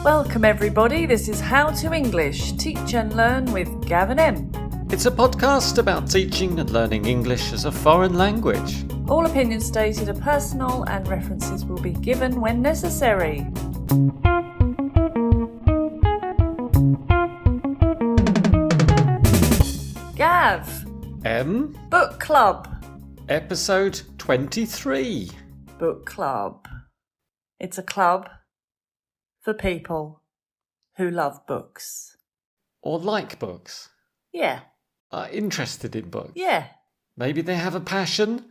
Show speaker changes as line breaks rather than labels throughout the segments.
Welcome everybody, this is How to English, Teach and Learn with Gav and Em.
It's a podcast about teaching and learning English as a foreign language.
All opinions stated are personal and references will be given when necessary. Gav.
Em.
Book Club.
Episode 23.
Book Club. It's a club for people who love books.
Or like books.
Yeah.
Are interested in books.
Yeah.
Maybe they have a passion.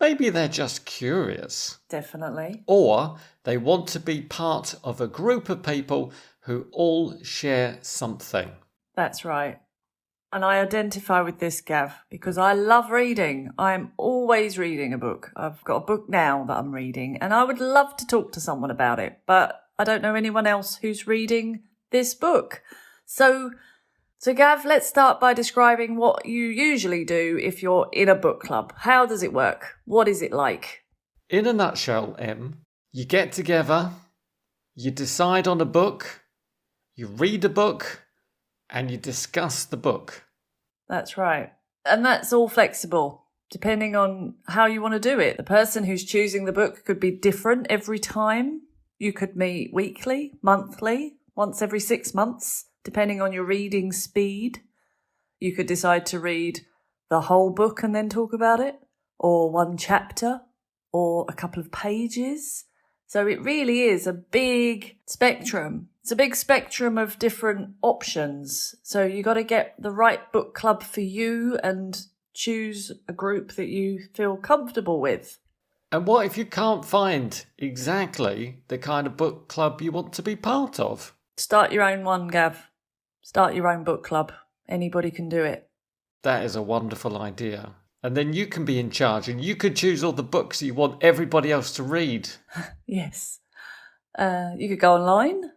Maybe they're just curious.
Definitely.
Or they want to be part of a group of people who all share something.
That's right. And I identify with this, Gav, because I love reading. I'm always reading a book. I've got a book now that I'm reading, and I would love to talk to someone about it, but I don't know anyone else who's reading this book. So Gav, let's start by describing what you usually do if you're in a book club. How does it work? What is it like?
In a nutshell, Em, you get together, you decide on a book, you read a book, and you discuss the book.
That's right. And that's all flexible, depending on how you want to do it. The person who's choosing the book could be different every time. You could meet weekly, monthly, once every 6 months, depending on your reading speed. You could decide to read the whole book and then talk about it, or one chapter, or a couple of pages. So it really is a big spectrum. It's a big spectrum of different options. So you got to get the right book club for you and choose a group that you feel comfortable with.
And what if you can't find exactly the kind of book club you want to be part of?
Start your own one, Gav. Start your own book club. Anybody can do it.
That is a wonderful idea. And then you can be in charge and you could choose all the books you want everybody else to read.
Yes. You could go online,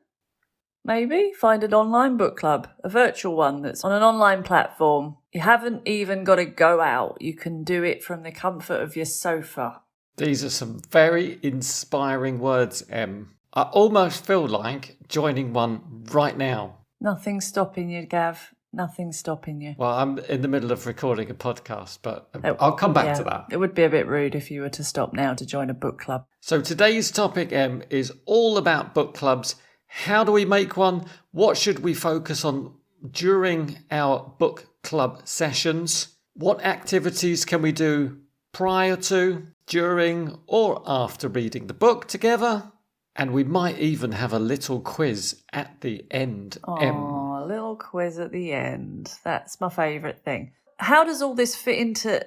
maybe. Find an online book club, a virtual one that's on an online platform. You haven't even got to go out. You can do it from the comfort of your sofa.
These are some very inspiring words, Em. I almost feel like joining one right now.
Nothing's stopping you, Gav. Nothing's stopping you.
Well, I'm in the middle of recording a podcast, but I'll come back to that.
It would be a bit rude if you were to stop now to join a book club.
So today's topic, Em, is all about book clubs. How do we make one? What should we focus on during our book club sessions? What activities can we do prior to, during, or after reading the book together? And we might even have a little quiz at the end.
Oh, a little quiz at the end. That's my favourite thing. How does all this fit into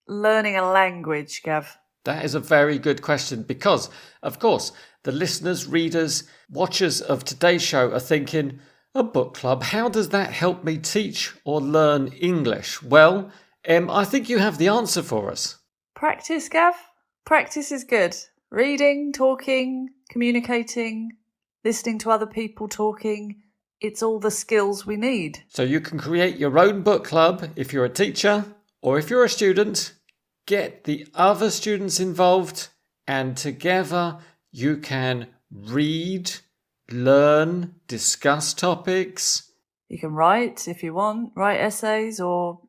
learning a language, Gav?
That is a very good question because, of course, the listeners, readers, watchers of today's show are thinking, a book club, how does that help me teach or learn English? Well, I think you have the answer for us.
Practice, Gav. Practice is good. Reading, talking, communicating, listening to other people talking. It's all the skills we need.
So you can create your own book club if you're a teacher or if you're a student. Get the other students involved and together you can read, learn, discuss topics.
You can write if you want, write essays or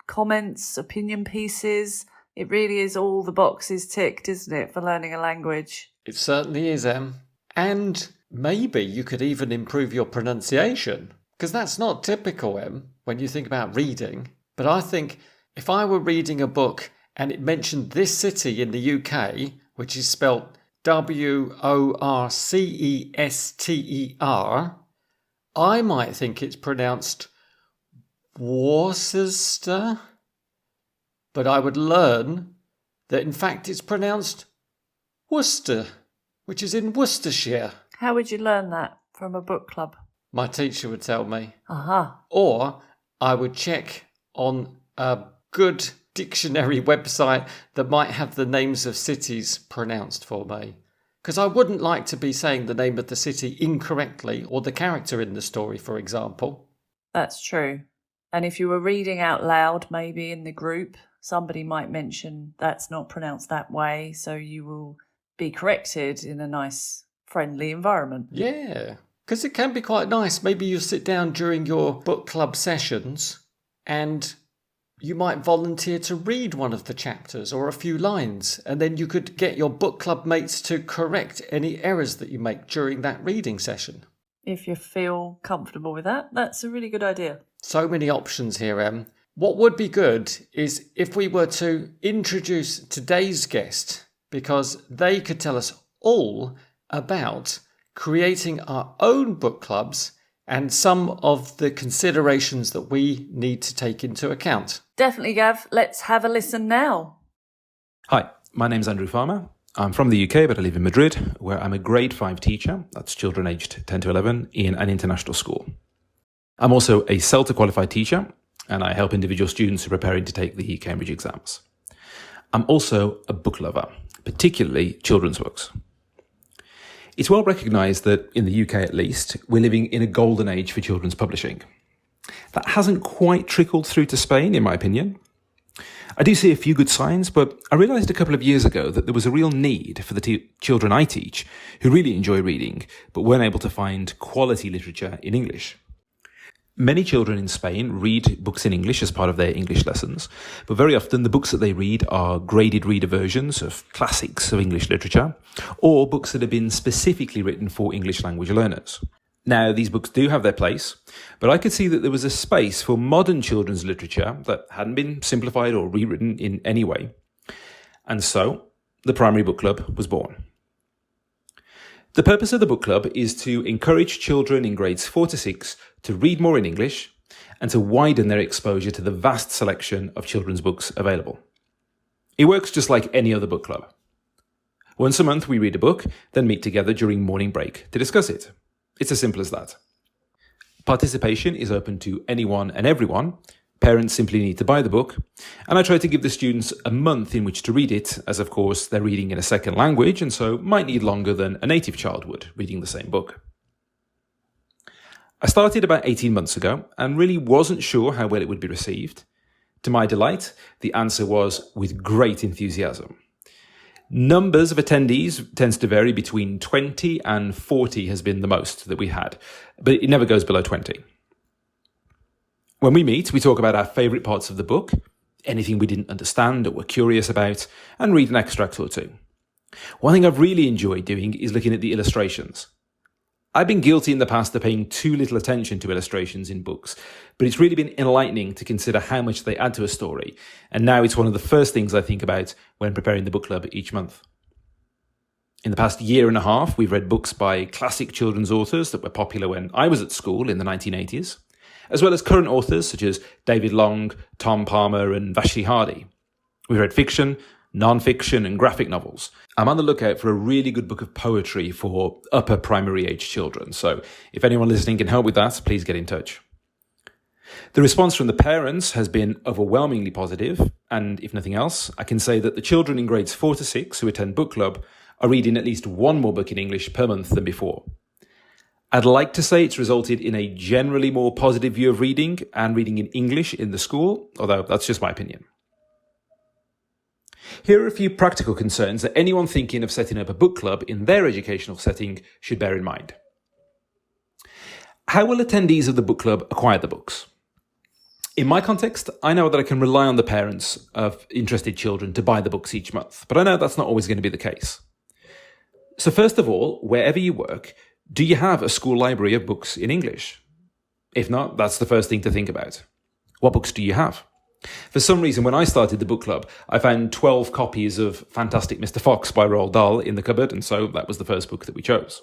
comments, opinion pieces. It really is all the boxes ticked, isn't it, for learning a language?
It certainly is, Em. And maybe you could even improve your pronunciation, because that's not typical, Em, when you think about reading. But I think if I were reading a book and it mentioned this city in the UK, which is spelt Worcester, I might think it's pronounced Worcester. But I would learn that in fact it's pronounced Worcester, which is in Worcestershire.
How would you learn that from a book club?
My teacher would tell me.
Aha.
Or I would check on a good dictionary website that might have the names of cities pronounced for me. Because I wouldn't like to be saying the name of the city incorrectly or the character in the story, for example.
That's true. And if you were reading out loud, maybe in the group, somebody might mention that's not pronounced that way, so you will be corrected in a nice, friendly environment.
Yeah. Because it can be quite nice. Maybe you sit down during your book club sessions and you might volunteer to read one of the chapters or a few lines, and then you could get your book club mates to correct any errors that you make during that reading session.
If you feel comfortable with that, that's a really good idea.
So many options here, Em. What would be good is if we were to introduce today's guest, because they could tell us all about creating our own book clubs and some of the considerations that we need to take into account.
Definitely, Gav. Let's have a listen now.
Hi, my name's Andrew Farmer. I'm from the UK, but I live in Madrid, where I'm a grade 5 teacher, that's children aged 10 to 11, in an international school. I'm also a CELTA qualified teacher, and I help individual students who are preparing to take the Cambridge exams. I'm also a book lover, particularly children's books. It's well recognised that, in the UK at least, we're living in a golden age for children's publishing. That hasn't quite trickled through to Spain, in my opinion. I do see a few good signs, but I realised a couple of years ago that there was a real need for the children I teach who really enjoy reading, but weren't able to find quality literature in English. Many children in Spain read books in English as part of their English lessons, but very often the books that they read are graded reader versions of classics of English literature, or books that have been specifically written for English language learners. Now, these books do have their place, but I could see that there was a space for modern children's literature that hadn't been simplified or rewritten in any way. And so, the Primary Book Club was born. The purpose of the book club is to encourage children in grades 4 to 6 to read more in English and to widen their exposure to the vast selection of children's books available. It works just like any other book club. Once a month we read a book, then meet together during morning break to discuss it. It's as simple as that. Participation is open to anyone and everyone. Parents simply need to buy the book, and I try to give the students a month in which to read it, as of course they're reading in a second language and so might need longer than a native child would reading the same book. I started about 18 months ago and really wasn't sure how well it would be received. To my delight, the answer was with great enthusiasm. Numbers of attendees tends to vary between 20 and 40 has been the most that we had, but it never goes below 20. When we meet, we talk about our favourite parts of the book, anything we didn't understand or were curious about, and read an extract or two. One thing I've really enjoyed doing is looking at the illustrations. I've been guilty in the past of paying too little attention to illustrations in books, but it's really been enlightening to consider how much they add to a story, and now it's one of the first things I think about when preparing the book club each month. In the past year and a half, we've read books by classic children's authors that were popular when I was at school in the 1980s, as well as current authors such as David Long, Tom Palmer and Vashti Hardy. We've read fiction, non-fiction and graphic novels. I'm on the lookout for a really good book of poetry for upper primary age children, so if anyone listening can help with that, please get in touch. The response from the parents has been overwhelmingly positive, and if nothing else, I can say that the children in grades 4 to 6 who attend book club are reading at least one more book in English per month than before. I'd like to say it's resulted in a generally more positive view of reading and reading in English in the school, although that's just my opinion. Here are a few practical concerns that anyone thinking of setting up a book club in their educational setting should bear in mind. How will attendees of the book club acquire the books? In my context, I know that I can rely on the parents of interested children to buy the books each month, but I know that's not always going to be the case. So first of all, wherever you work, do you have a school library of books in English? If not, that's the first thing to think about. What books do you have? For some reason, when I started the book club, I found 12 copies of Fantastic Mr. Fox by Roald Dahl in the cupboard, and so that was the first book that we chose.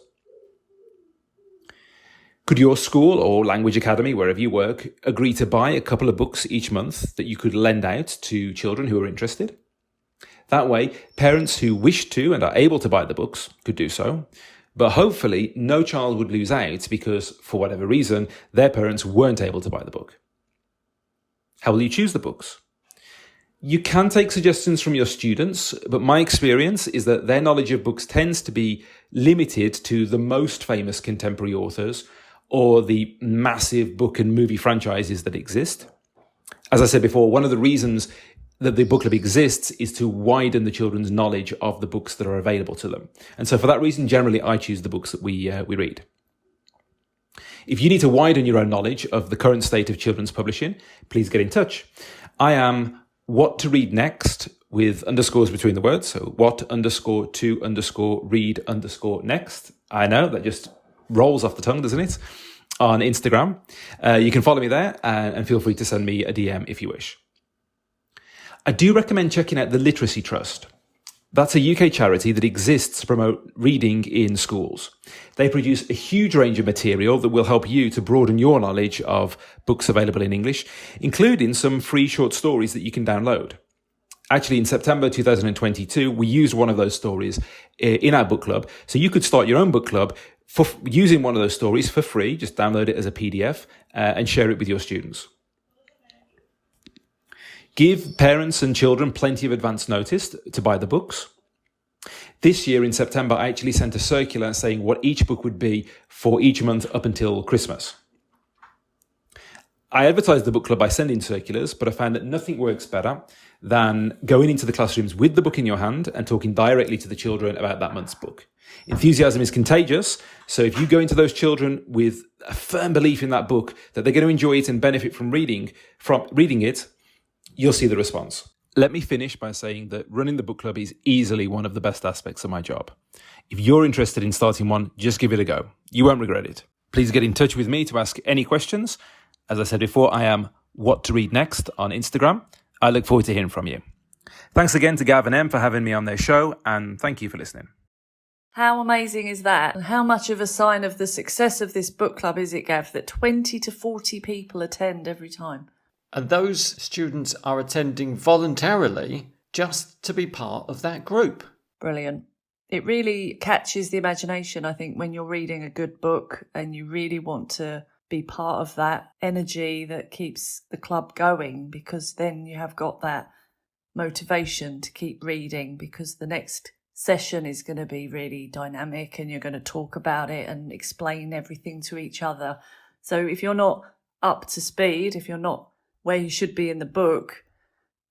Could your school or language academy, wherever you work, agree to buy a couple of books each month that you could lend out to children who are interested? That way, parents who wish to and are able to buy the books could do so, but hopefully no child would lose out because, for whatever reason, their parents weren't able to buy the book. How will you choose the books? You can take suggestions from your students, but my experience is that their knowledge of books tends to be limited to the most famous contemporary authors or the massive book and movie franchises that exist. As I said before, one of the reasons that the book club exists is to widen the children's knowledge of the books that are available to them. And so for that reason, generally, I choose the books that we read. If you need to widen your own knowledge of the current state of children's publishing, please get in touch. I am What to Read Next with underscores between the words. So what_to_read_next. I know that just rolls off the tongue, doesn't it? On Instagram. You can follow me there and feel free to send me a DM if you wish. I do recommend checking out the Literacy Trust. That's a UK charity that exists to promote reading in schools. They produce a huge range of material that will help you to broaden your knowledge of books available in English, including some free short stories that you can download. Actually, in September 2022, we used one of those stories in our book club. So you could start your own book club for using one of those stories for free. Just download it as a PDF and share it with your students. Give parents and children plenty of advance notice to buy the books. This year in September, I actually sent a circular saying what each book would be for each month up until Christmas. I advertised the book club by sending circulars, but I found that nothing works better than going into the classrooms with the book in your hand and talking directly to the children about that month's book. Enthusiasm is contagious, so if you go into those children with a firm belief in that book, that they're going to enjoy it and benefit from reading it, you'll see the response. Let me finish by saying that running the book club is easily one of the best aspects of my job. If you're interested in starting one, just give it a go. You won't regret it. Please get in touch with me to ask any questions. As I said before, I am What to Read Next on Instagram. I look forward to hearing from you. Thanks again to Gav and Em for having me on their show, and thank you for listening.
How amazing is that? And how much of a sign of the success of this book club is it, Gav, that 20 to 40 people attend every time?
And those students are attending voluntarily just to be part of that group.
Brilliant. It really catches the imagination, I think, when you're reading a good book and you really want to be part of that energy that keeps the club going, because then you have got that motivation to keep reading, because the next session is going to be really dynamic and you're going to talk about it and explain everything to each other. So if you're not up to speed, if you're not where you should be in the book,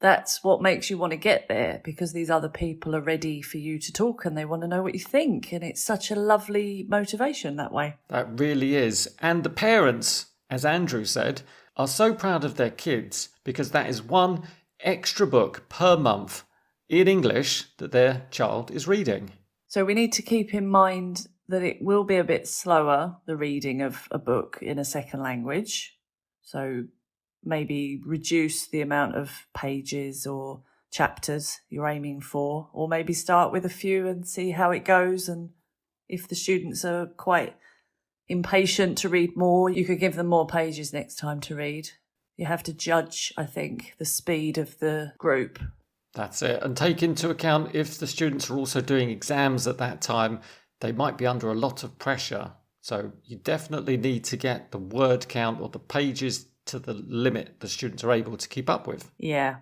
that's what makes you want to get there, because these other people are ready for you to talk and they want to know what you think. And it's such a lovely motivation that way.
That really is. And the parents, as Andrew said, are so proud of their kids because that is one extra book per month in English that their child is reading.
So we need to keep in mind that it will be a bit slower, the reading of a book in a second language. So maybe reduce the amount of pages or chapters you're aiming for, or maybe start with a few and see how it goes. And if the students are quite impatient to read more, you could give them more pages next time to read. You have to judge, I think, the speed of the group.
That's it. And take into account if the students are also doing exams at that time, they might be under a lot of pressure. So you definitely need to get the word count or the pages to the limit the students are able to keep up with.
Yeah.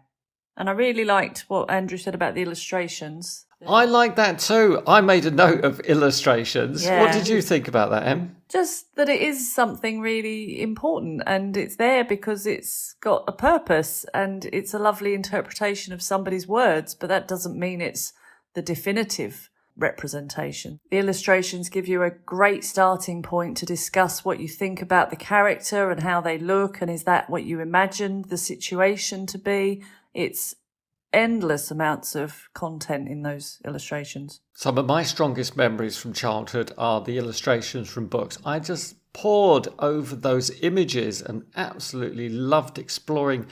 And I really liked what Andrew said about the illustrations.
I like that too. I made a note of illustrations.
Yeah.
What did you think about that, Em?
Just that it is something really important and it's there because it's got a purpose and it's a lovely interpretation of somebody's words, but that doesn't mean it's the definitive representation. The illustrations give you a great starting point to discuss what you think about the character and how they look, and is that what you imagined the situation to be? It's endless amounts of content in those illustrations.
Some of my strongest memories from childhood are the illustrations from books. I just pored over those images and absolutely loved exploring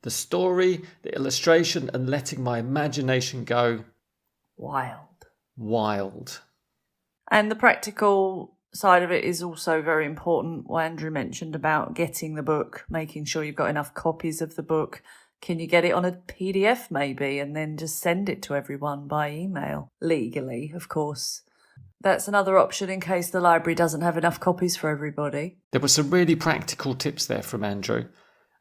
the story, the illustration, and letting my imagination go wild.
And the practical side of it is also very important. What Andrew mentioned about getting the book, making sure you've got enough copies of the book. Can you get it on a PDF maybe and then just send it to everyone by email? Legally, of course. That's another option in case the library doesn't have enough copies for everybody.
There were some really practical tips there from Andrew.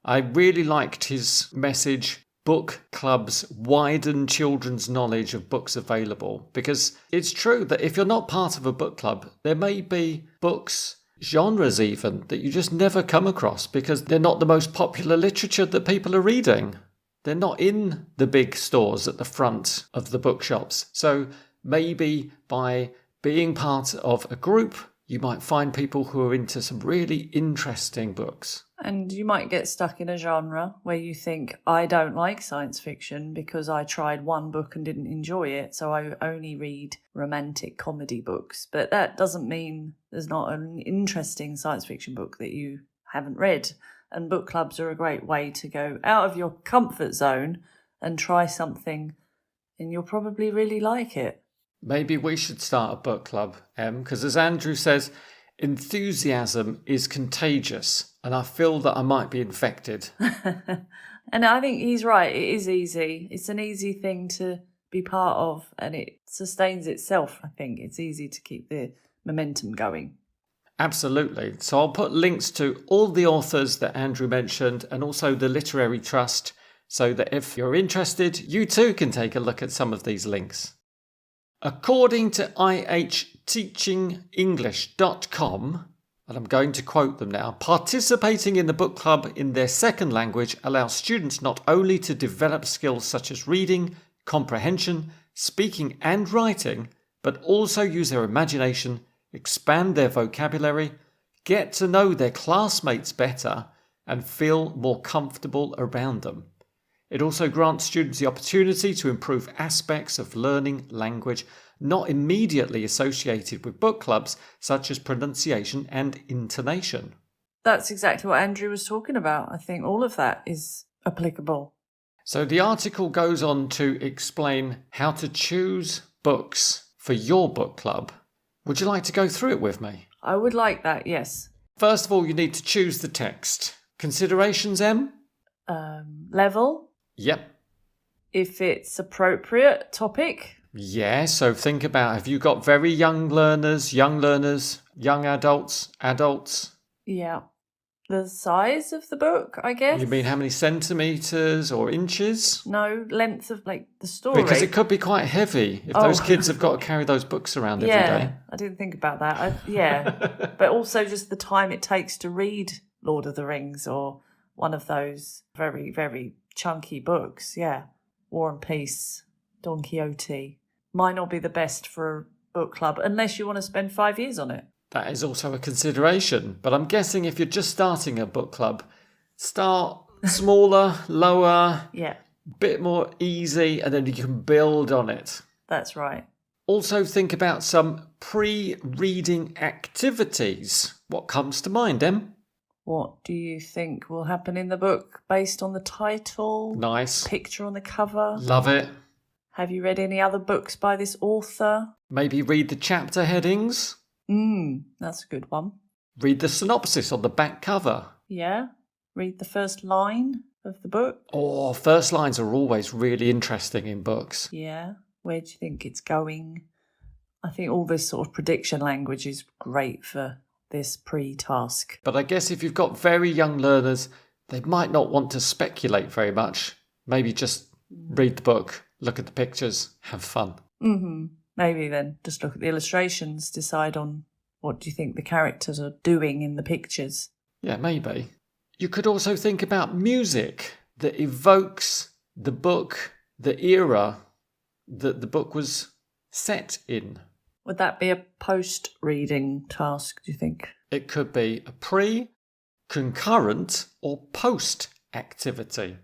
I really liked his message, book clubs widen children's knowledge of books available, because it's true that if you're not part of a book club, there may be books, genres even, that you just never come across because they're not the most popular literature that people are reading. They're not in the big stores at the front of the bookshops. So maybe by being part of a group You might find people who are into some really interesting books.
And you might get stuck in a genre where you think, I don't like science fiction because I tried one book and didn't enjoy it, so I only read romantic comedy books. But that doesn't mean there's not an interesting science fiction book that you haven't read. And book clubs are a great way to go out of your comfort zone and try something, and you'll probably really like it.
Maybe we should start a book club, Em, because as Andrew says, enthusiasm is contagious, and I feel that I might be infected.
And I think he's right. It is easy. It's an easy thing to be part of, and it sustains itself. I think it's easy to keep the momentum going.
Absolutely. So I'll put links to all the authors that Andrew mentioned and also the Literary Trust, so that if you're interested, you too can take a look at some of these links. According to ihteachingenglish.com, and I'm going to quote them now, participating in the book club in their second language allows students not only to develop skills such as reading, comprehension, speaking and writing, but also use their imagination, expand their vocabulary, get to know their classmates better, and feel more comfortable around them. It also grants students the opportunity to improve aspects of learning language not immediately associated with book clubs, such as pronunciation and intonation.
That's exactly what Andrew was talking about. I think all of that is applicable.
So the article goes on to explain how to choose books for your book club. Would you like to go through it with me?
I would like that, yes.
First of all, you need to choose the text. Considerations, Em?
Level.
Yep.
If it's appropriate, topic.
Yeah, so think about, have you got very young learners, young adults?
Yeah. The size of the book, I guess.
You mean how many centimetres or inches?
No, length of the story.
Because it could be quite heavy if those kids have got to carry those books around every day.
I didn't think about that. But also just the time it takes to read Lord of the Rings or one of those very, very chunky books. Yeah. War and Peace, Don Quixote. Might not be the best for a book club unless you want to spend 5 years on it.
That is also a consideration. But I'm guessing if you're just starting a book club, start smaller, lower, bit more easy, and then you can build on it.
That's right.
Also think about some pre-reading activities. What comes to mind, Em?
What do you think will happen in the book based on the title?
Nice.
Picture on the cover?
Love it.
Have you read any other books by this author?
Maybe read the chapter headings.
That's a good one.
Read the synopsis on the back cover.
Yeah. Read the first line of the book.
Oh, first lines are always really interesting in books.
Yeah. Where do you think it's going? I think all this sort of prediction language is great for this pre-task.
But I guess if you've got very young learners, they might not want to speculate very much. Maybe just read the book, look at the pictures, have fun.
Maybe then just look at the illustrations, decide on what do you think the characters are doing in the pictures.
Yeah, maybe. You could also think about music that evokes the book, the era that the book was set in.
Would that be a post-reading task, do you think?
It could be a pre, concurrent, or post activity.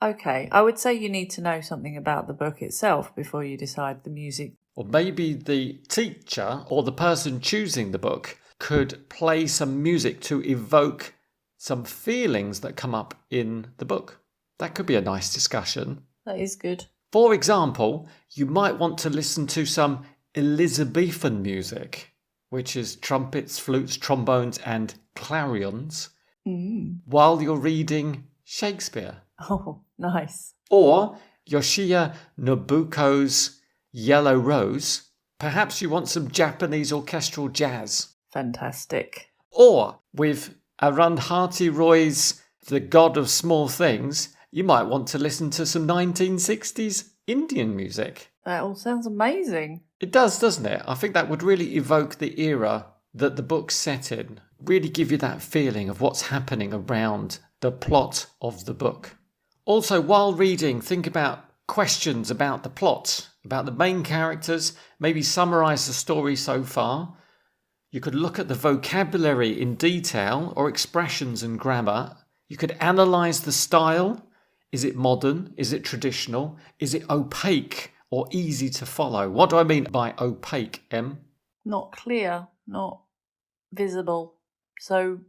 Okay, I would say you need to know something about the book itself before you decide the music.
Or maybe the teacher or the person choosing the book could play some music to evoke some feelings that come up in the book. That could be a nice discussion.
That is good.
For example, you might want to listen to some Elizabethan music, which is trumpets, flutes, trombones, and clarions, while you're reading Shakespeare.
Oh, nice.
Or Yoshia Nobuko's Yellow Rose. Perhaps you want some Japanese orchestral jazz.
Fantastic.
Or with Arundhati Roy's The God of Small Things, you might want to listen to some 1960s Indian music.
That all sounds amazing.
It does, doesn't it? I think that would really evoke the era that the book's set in. Really give you that feeling of what's happening around the plot of the book. Also, while reading, think about questions about the plot, about the main characters, maybe summarise the story so far. You could look at the vocabulary in detail or expressions and grammar. You could analyse the style. Is it modern? Is it traditional? Is it opaque or easy to follow? What do I mean by opaque, Em?
Not clear, not visible. So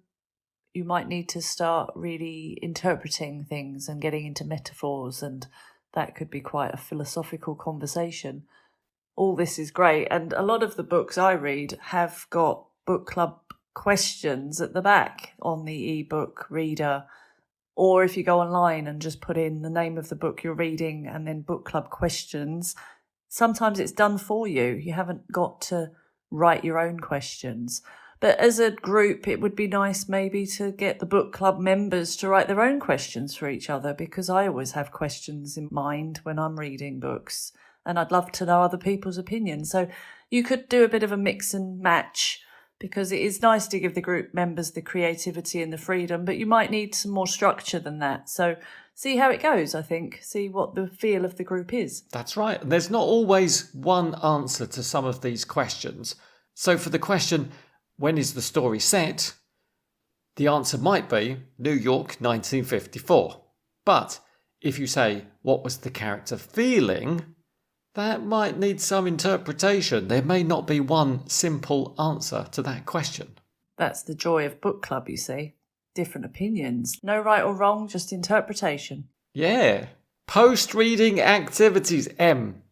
you might need to start really interpreting things and getting into metaphors, and that could be quite a philosophical conversation. All this is great, and a lot of the books I read have got book club questions at the back on the ebook reader, or if you go online and just put in the name of the book you're reading and then book club questions, sometimes it's done for you. You haven't got to write your own questions. But as a group, it would be nice maybe to get the book club members to write their own questions for each other, because I always have questions in mind when I'm reading books, and I'd love to know other people's opinions. So you could do a bit of a mix and match, because it is nice to give the group members the creativity and the freedom, but you might need some more structure than that. So see how it goes, I think. See what the feel of the group is.
That's right. There's not always one answer to some of these questions. So for the question, when is the story set? The answer might be New York, 1954. But if you say, what was the character feeling? That might need some interpretation. There may not be one simple answer to that question.
That's the joy of book club, you see. Different opinions. No right or wrong, just interpretation.
Yeah. Post-reading activities, Em.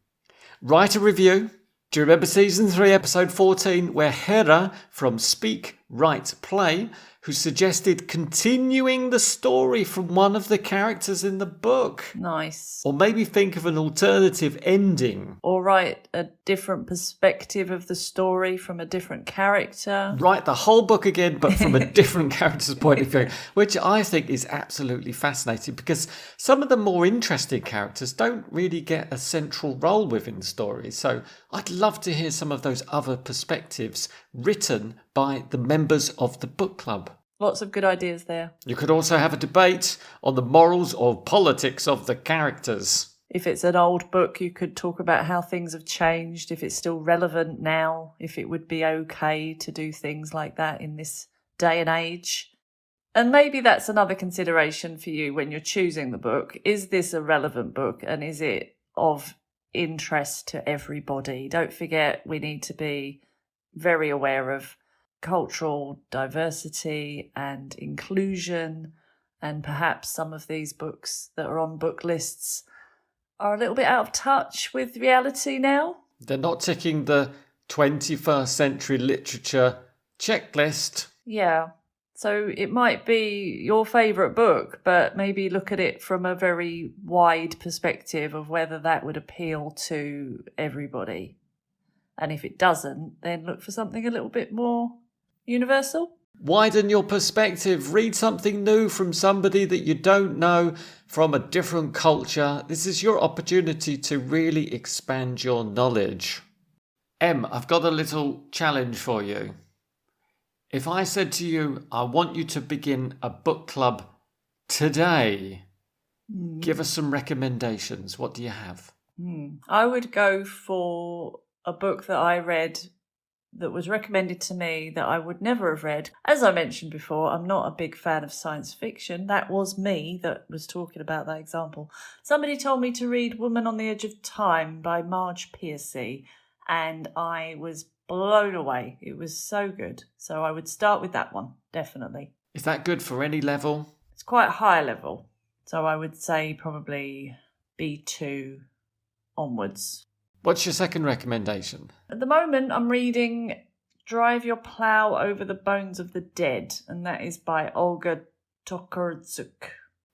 Write a review. Do you remember season 3, episode 14, where Hera from Speak, Write, Play, who suggested continuing the story from one of the characters in the book?
Nice.
Or maybe think of an alternative ending.
Or write a different perspective of the story from a different character.
Write the whole book again, but from a different character's point of view, which I think is absolutely fascinating, because some of the more interesting characters don't really get a central role within the story. So I'd love to hear some of those other perspectives written by the members of the book club.
Lots of good ideas there.
You could also have a debate on the morals or politics of the characters.
If it's an old book, you could talk about how things have changed, if it's still relevant now, if it would be okay to do things like that in this day and age. And maybe that's another consideration for you when you're choosing the book. Is this a relevant book, and is it of interest to everybody? Don't forget, we need to be very aware of cultural diversity and inclusion, and perhaps some of these books that are on book lists are a little bit out of touch with reality now.
They're not ticking the 21st century literature checklist.
Yeah, so it might be your favourite book, but maybe look at it from a very wide perspective of whether that would appeal to everybody. And if it doesn't, then look for something a little bit more universal.
Widen your perspective. Read something new from somebody that you don't know, from a different culture. This is your opportunity to really expand your knowledge. Em, I've got a little challenge for you. If I said to you, I want you to begin a book club today, give us some recommendations. What do you have?
I would go for a book that I read that was recommended to me that I would never have read. As I mentioned before, I'm not a big fan of science fiction. That was me that was talking about that example. Somebody told me to read Woman on the Edge of Time by Marge Piercy, and I was blown away. It was so good. So I would start with that one, definitely.
Is that good for any level?
It's quite high level. So I would say probably B2 onwards.
What's your second recommendation?
At the moment, I'm reading Drive Your Plough Over the Bones of the Dead, and that is by Olga Tokarczuk.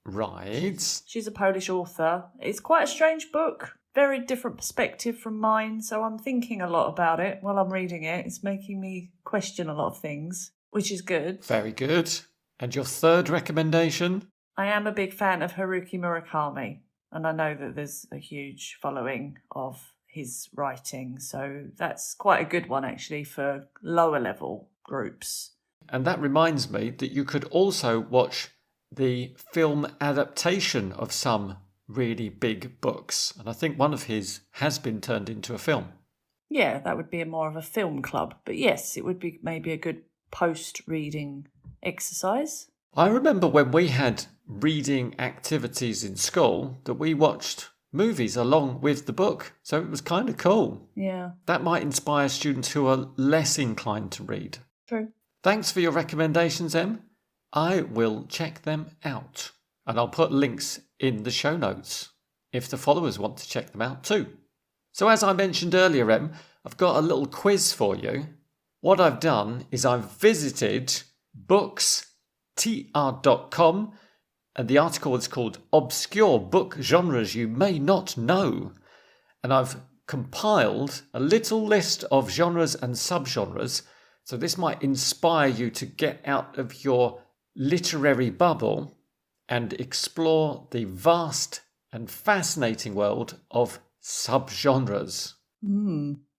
Right.
She's a Polish author. It's quite a strange book, very different perspective from mine, so I'm thinking a lot about it while I'm reading it. It's making me question a lot of things, which is good.
Very good. And your third recommendation?
I am a big fan of Haruki Murakami, and I know that there's a huge following of his writing, so that's quite a good one actually for lower level groups.
And that reminds me that you could also watch the film adaptation of some really big books, and I think one of his has been turned into a film.
Yeah, that would be more of a film club. But yes, it would be maybe a good post-reading exercise.
I remember when we had reading activities in school that we watched movies along with the book. So it was kind of cool.
Yeah.
That might inspire students who are less inclined to read.
True.
Thanks for your recommendations, Em. I will check them out. And I'll put links in the show notes if the followers want to check them out too. So as I mentioned earlier, Em, I've got a little quiz for you. What I've done is I've visited bookstr.com, and the article is called Obscure Book Genres You May Not Know. And I've compiled a little list of genres and subgenres, so this might inspire you to get out of your literary bubble and explore the vast and fascinating world of subgenres.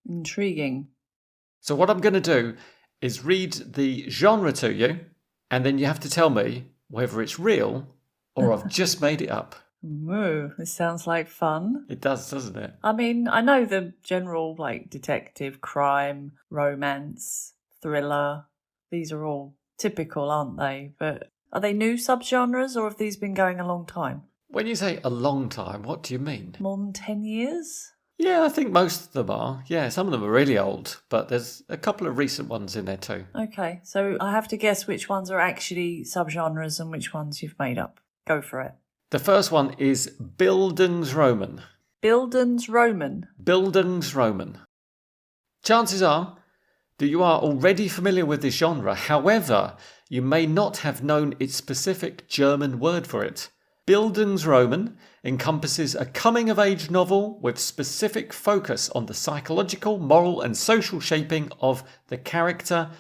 Intriguing.
So what I'm going to do is read the genre to you, and then you have to tell me whether it's real or I've just made it up.
Ooh, this sounds like fun.
It does, doesn't it?
I mean, I know the general, like, detective, crime, romance, thriller. These are all typical, aren't they? But are they new subgenres, or have these been going a long time?
When you say a long time, what do you mean?
More than 10 years?
Yeah, I think most of them are. Yeah, some of them are really old, but there's a couple of recent ones in there too.
Okay, so I have to guess which ones are actually subgenres and which ones you've made up. Go for it.
The first one is Bildungsroman.
Bildungsroman.
Bildungsroman. Chances are that you are already familiar with this genre. However, you may not have known its specific German word for it. Bildungsroman encompasses a coming-of-age novel with specific focus on the psychological, moral and social shaping of the character,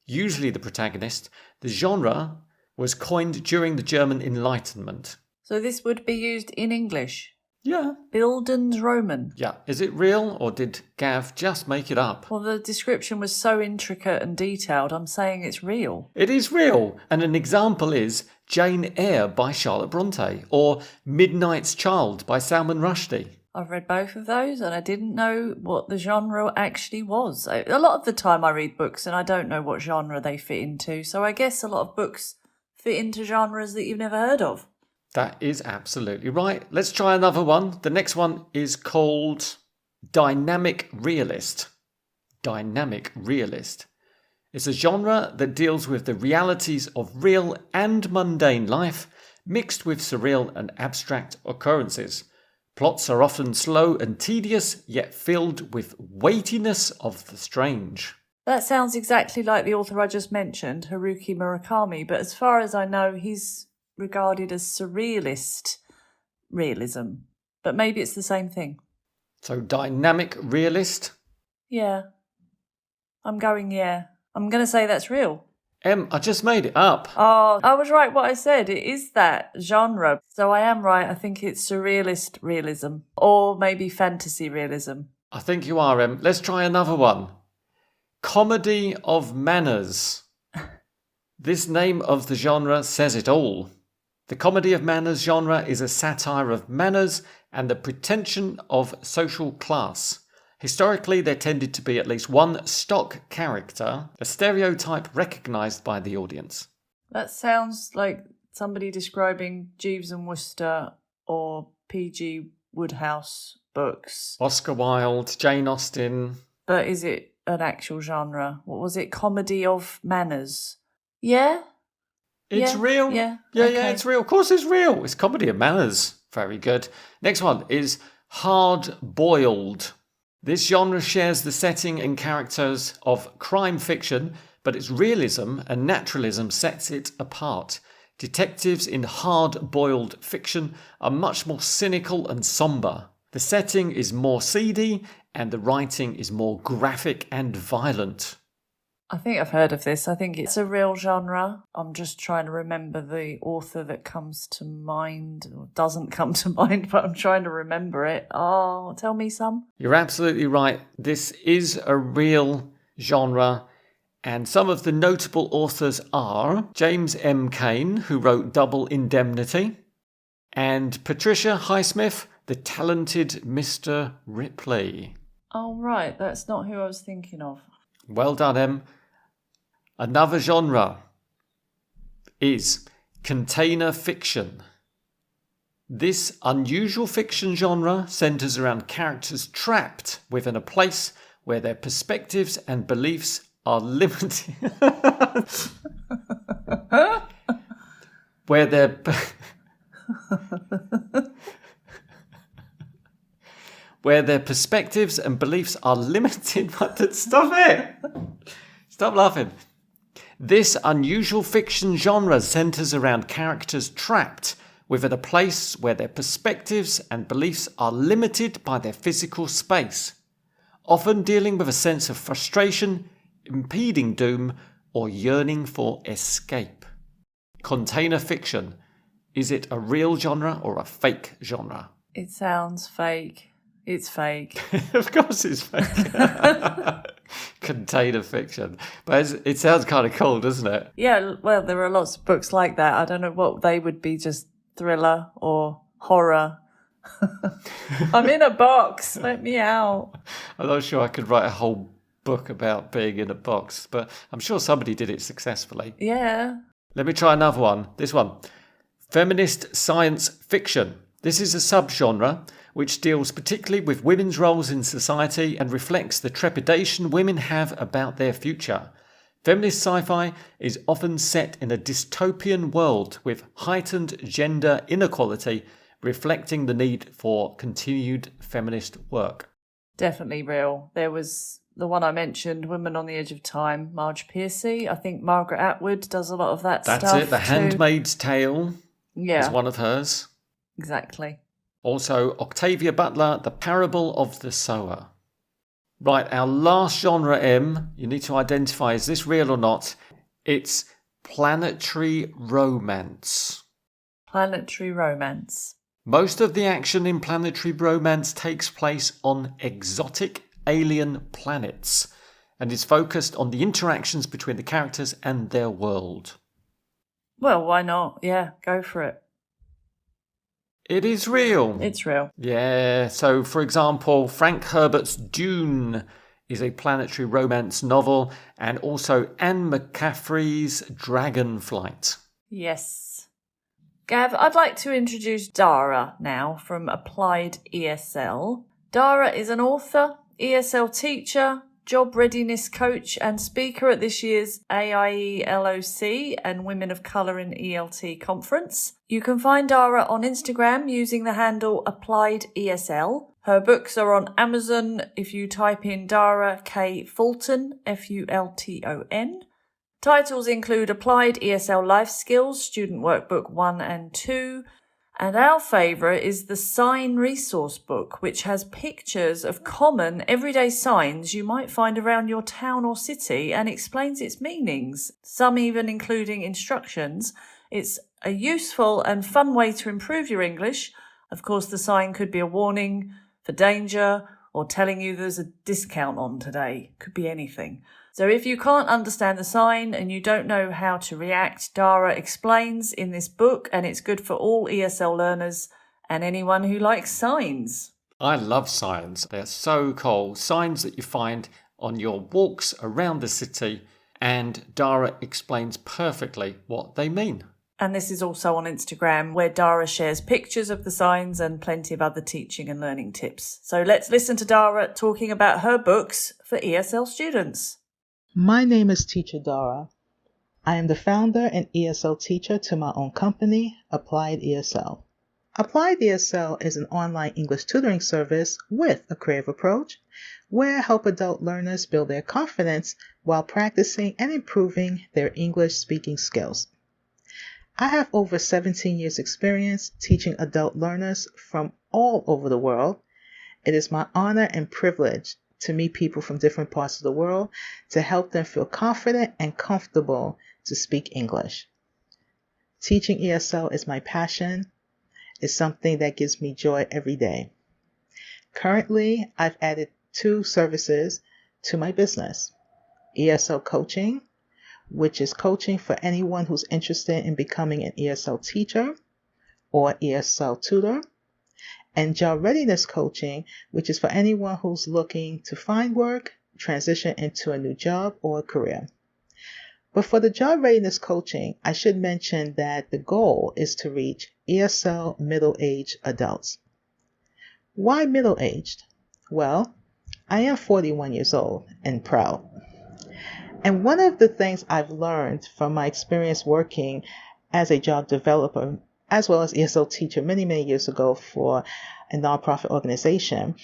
usually the protagonist. The genre was coined during the German Enlightenment.
So this would be used in English?
Yeah.
Bildungsroman.
Yeah. Is it real or did Gav just make it up?
Well, the description was so intricate and detailed, I'm saying it's real.
It is real, and an example is Jane Eyre by Charlotte Bronte or Midnight's Child by Salman Rushdie.
I've read both of those and I didn't know what the genre actually was. A lot of the time I read books and I don't know what genre they fit into, so I guess a lot of books fit into genres that you've never heard of.
That is absolutely right. Let's try another one. The next one is called Dynamic Realist. Dynamic Realist. It's a genre that deals with the realities of real and mundane life, mixed with surreal and abstract occurrences. Plots are often slow and tedious, yet filled with weightiness of the strange.
That sounds exactly like the author I just mentioned, Haruki Murakami, but as far as I know, he's regarded as surrealist realism. But maybe it's the same thing.
So dynamic realist?
Yeah. I'm going I'm going to say that's real.
I just made it up.
Oh, I was right what I said. It is that genre. So I am right. I think it's surrealist realism or maybe fantasy realism.
I think you are, Em. Let's try another one. Comedy of Manners. This name of the genre says it all. The comedy of manners genre is a satire of manners and the pretension of social class. Historically, there tended to be at least one stock character, a stereotype recognised by the audience.
That sounds like somebody describing Jeeves and Wooster or P.G. Wodehouse books.
Oscar Wilde, Jane Austen.
But is it an actual genre? What was it? Comedy of manners? Yeah?
It's real.
Yeah.
Yeah,
Okay.
yeah, it's real. Of course it's real. It's comedy of manners. Very good. Next one is Hard Boiled. This genre shares the setting and characters of crime fiction, but its realism and naturalism sets it apart. Detectives in hard-boiled fiction are much more cynical and sombre. The setting is more seedy, and the writing is more graphic and violent.
I think I've heard of this. I think it's a real genre. I'm just trying to remember the author that comes to mind, or doesn't come to mind, but I'm trying to remember it. Oh, tell me some.
You're absolutely right. This is a real genre, and some of the notable authors are James M. Cain, who wrote Double Indemnity, and Patricia Highsmith, The Talented Mr. Ripley.
Oh, right. That's not who I was thinking of.
Well done, Em. Another genre is container fiction. This unusual fiction genre centres around characters trapped within a place where their perspectives and beliefs are limited. where their perspectives and beliefs are limited. Stop it! Stop laughing. This unusual fiction genre centres around characters trapped within a place where their perspectives and beliefs are limited by their physical space, often dealing with a sense of frustration, impending doom, or yearning for escape. Container fiction. Is it a real genre or a fake genre?
It sounds fake. It's fake.
Of course it's fake. Container fiction. But it sounds kind of cool, doesn't it?
Yeah, well, there are lots of books like that. I don't know what they would be, just thriller or horror. I'm in a box. Let me out.
I'm not sure I could write a whole book about being in a box, but I'm sure somebody did it successfully.
Yeah.
Let me try another one. This one. Feminist science fiction. This is a subgenre which deals particularly with women's roles in society and reflects the trepidation women have about their future. Feminist sci-fi is often set in a dystopian world with heightened gender inequality, reflecting the need for continued feminist work.
Definitely real. There was the one I mentioned, Women on the Edge of Time, Marge Piercy. I think Margaret Atwood does a lot of that stuff.
That's it. The
too.
Handmaid's Tale is one of hers.
Exactly.
Also, Octavia Butler, The Parable of the Sower. Right, our last genre, Em, you need to identify, is this real or not? It's planetary romance.
Planetary romance.
Most of the action in planetary romance takes place on exotic alien planets and is focused on the interactions between the characters and their world.
Well, why not? Yeah, go for it.
It is real.
It's real.
Yeah, so for example, Frank Herbert's Dune is a planetary romance novel, and also Anne McCaffrey's Dragonflight.
Yes. Gav, I'd like to introduce Dara now from AppliedESL. Dara is an author, ESL teacher, job readiness coach and speaker at this year's AIELOC and Women of Colour in ELT conference. You can find Dara on Instagram using the handle AppliedESL. Her books are on Amazon if you type in Dara K Fulton, Fulton. Titles include Applied ESL Life Skills, Student Workbook 1 and 2, and our favourite is the Sign Resource Book, which has pictures of common everyday signs you might find around your town or city and explains its meanings, some even including instructions. It's a useful and fun way to improve your English. Of course, the sign could be a warning for danger or telling you there's a discount on today. Could be anything. So if you can't understand the sign and you don't know how to react, Dara explains in this book, and it's good for all ESL learners and anyone who likes signs.
I love signs. They're so cool. Signs that you find on your walks around the city, and Dara explains perfectly what they mean.
And this is also on Instagram, where Dara shares pictures of the signs and plenty of other teaching and learning tips. So let's listen to Dara talking about her books for ESL students.
My name is Teacher Dara. I am the founder and ESL teacher to my own company, AppliedESL. AppliedESL is an online English tutoring service with a creative approach where I help adult learners build their confidence while practicing and improving their English speaking skills. I have over 17 years experience teaching adult learners from all over the world. It is my honor and privilege to meet people from different parts of the world to help them feel confident and comfortable to speak English. Teaching ESL is my passion. It's something that gives me joy every day. Currently, I've added 2 services to my business. ESL coaching, which is coaching for anyone who's interested in becoming an ESL teacher or ESL tutor, and job readiness coaching, which is for anyone who's looking to find work, transition into a new job or career. But for the job readiness coaching, I should mention that the goal is to reach ESL middle-aged adults. Why middle-aged? Well, I am 41 years old and proud. And one of the things I've learned from my experience working as a job developer, as well as ESL teacher many, many years ago for a nonprofit organization,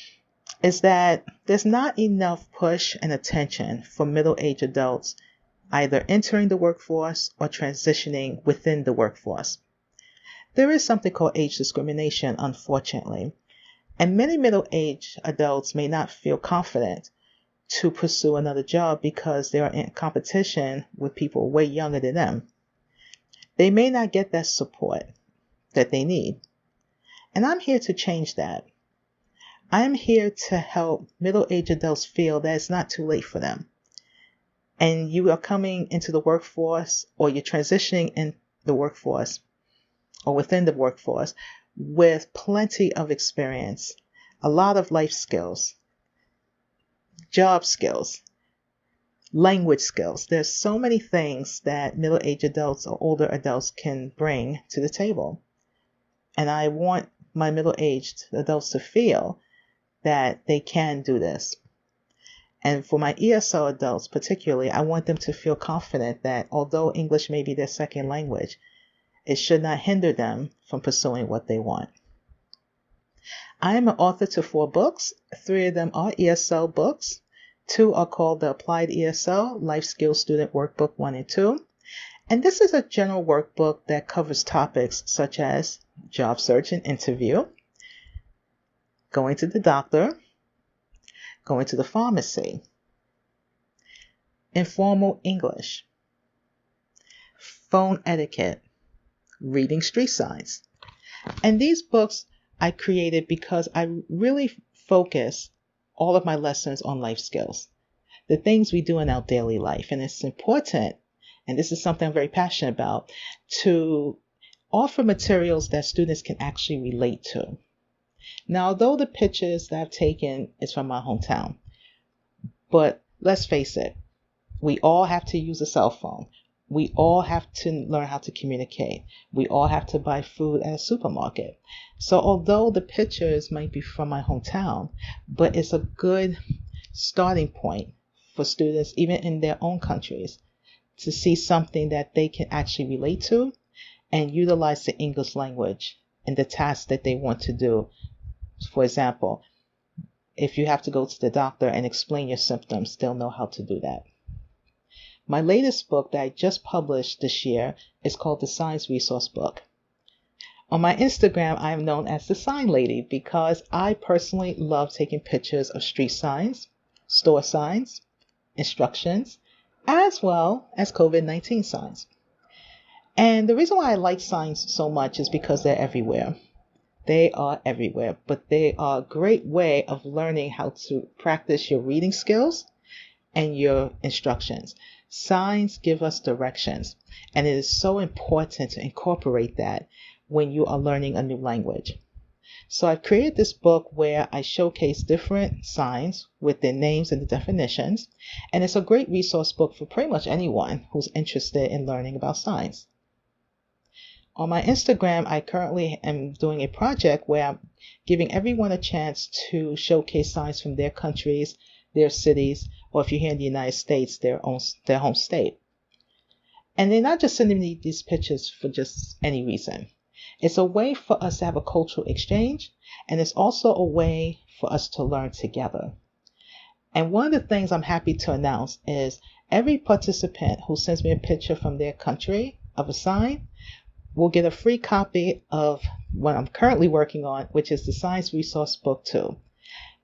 is that there's not enough push and attention for middle-aged adults either entering the workforce or transitioning within the workforce. There is something called age discrimination, unfortunately, and many middle-aged adults may not feel confident to pursue another job because they are in competition with people way younger than them. They may not get that support that they need. And I'm here to change that. I'm here to help middle-aged adults feel that it's not too late for them. And you are coming into the workforce, or you're transitioning in the workforce or within the workforce with plenty of experience, a lot of life skills, job skills, language skills. There's so many things that middle-aged adults or older adults can bring to the table. And I want my middle-aged adults to feel that they can do this. And for my ESL adults particularly, I want them to feel confident that although English may be their second language, it should not hinder them from pursuing what they want. I am an author to 4 books. 3 of them are ESL books. 2 are called the Applied ESL Life Skills Student Workbook 1 and 2. And this is a general workbook that covers topics such as job search and interview, going to the doctor, going to the pharmacy, informal English, phone etiquette, reading street signs. And these books I created because I really focus all of my lessons on life skills, the things we do in our daily life. And it's important, and this is something I'm very passionate about, to offer materials that students can actually relate to. Now, although the pictures that I've taken is from my hometown, but let's face it, we all have to use a cell phone. We all have to learn how to communicate. We all have to buy food at a supermarket. So although the pictures might be from my hometown, but it's a good starting point for students, even in their own countries, to see something that they can actually relate to and utilize the English language in the tasks that they want to do. For example, if you have to go to the doctor and explain your symptoms, they'll know how to do that. My latest book that I just published this year is called the Signs Resource Book. On my Instagram, I am known as the Sign Lady because I personally love taking pictures of street signs, store signs, instructions, as well as COVID-19 signs. And the reason why I like signs so much is because they're everywhere. They are everywhere, but they are a great way of learning how to practice your reading skills and your instructions. Signs give us directions, and it is so important to incorporate that when you are learning a new language. So I've created this book where I showcase different signs with their names and the definitions, and it's a great resource book for pretty much anyone who's interested in learning about signs. On my Instagram, I currently am doing a project where I'm giving everyone a chance to showcase signs from their countries, their cities, or if you're here in the United States, their home state. And they're not just sending me these pictures for just any reason. It's a way for us to have a cultural exchange, and it's also a way for us to learn together. And one of the things I'm happy to announce is every participant who sends me a picture from their country of a sign will get a free copy of what I'm currently working on, which is the Science Resource Book 2.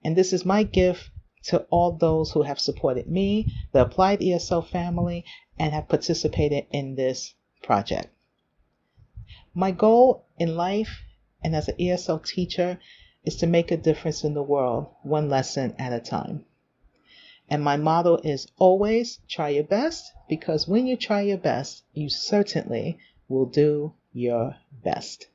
And this is my gift to all those who have supported me, the Applied ESL family, and have participated in this project. My goal in life and as an ESL teacher is to make a difference in the world, one lesson at a time. And my motto is always try your best, because when you try your best, you certainly will do your best.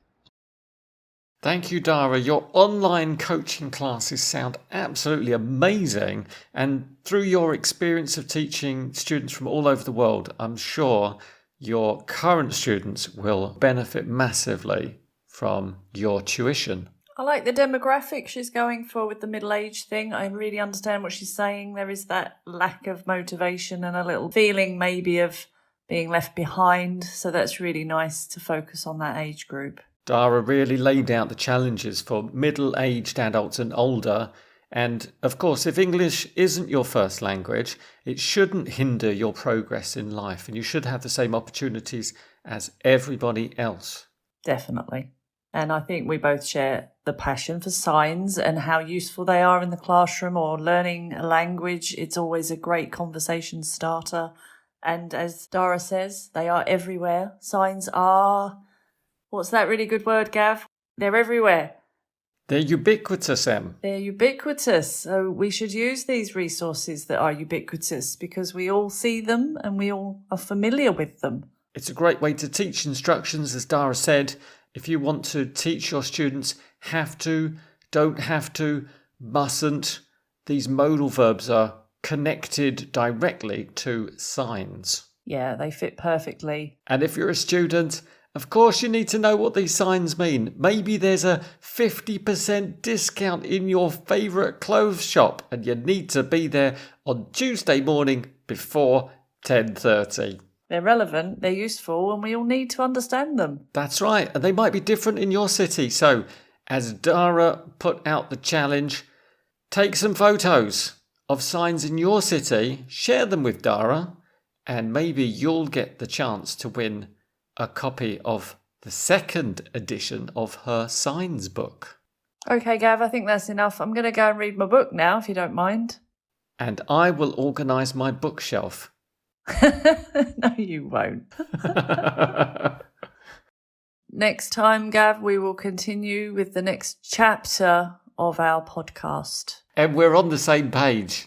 Thank you, Dara. Your online coaching classes sound absolutely amazing. And through your experience of teaching students from all over the world, I'm sure your current students will benefit massively from your tuition.
I like the demographic she's going for with the middle-aged thing. I really understand what she's saying. There is that lack of motivation and a little feeling maybe of being left behind. So that's really nice to focus on that age group.
Dara really laid out the challenges for middle-aged adults and older. And of course, if English isn't your first language, it shouldn't hinder your progress in life. And you should have the same opportunities as everybody else.
Definitely. And I think we both share the passion for signs and how useful they are in the classroom or learning a language. It's always a great conversation starter. And as Dara says, they are everywhere. Signs are, what's that really good word, Gav? They're everywhere.
They're ubiquitous, Em.
They're ubiquitous. So we should use these resources that are ubiquitous because we all see them and we all are familiar with them.
It's a great way to teach instructions, as Dara said. If you want to teach your students have to, don't have to, mustn't, these modal verbs are connected directly to signs.
Yeah, they fit perfectly.
And if you're a student, of course you need to know what these signs mean. Maybe there's a 50% discount in your favourite clothes shop and you need to be there on Tuesday morning before 10:30.
They're relevant, they're useful, and we all need to understand them.
That's right, and they might be different in your city. So, as Dara put out the challenge, take some photos of signs in your city, share them with Dara, and maybe you'll get the chance to win a copy of the second edition of her signs book.
Okay, Gav, I think that's enough. I'm going to go and read my book now, if you don't mind.
And I will organise my bookshelf.
No, you won't. Next time, Gav, we will continue with the next chapter of our podcast.
And we're on the same page.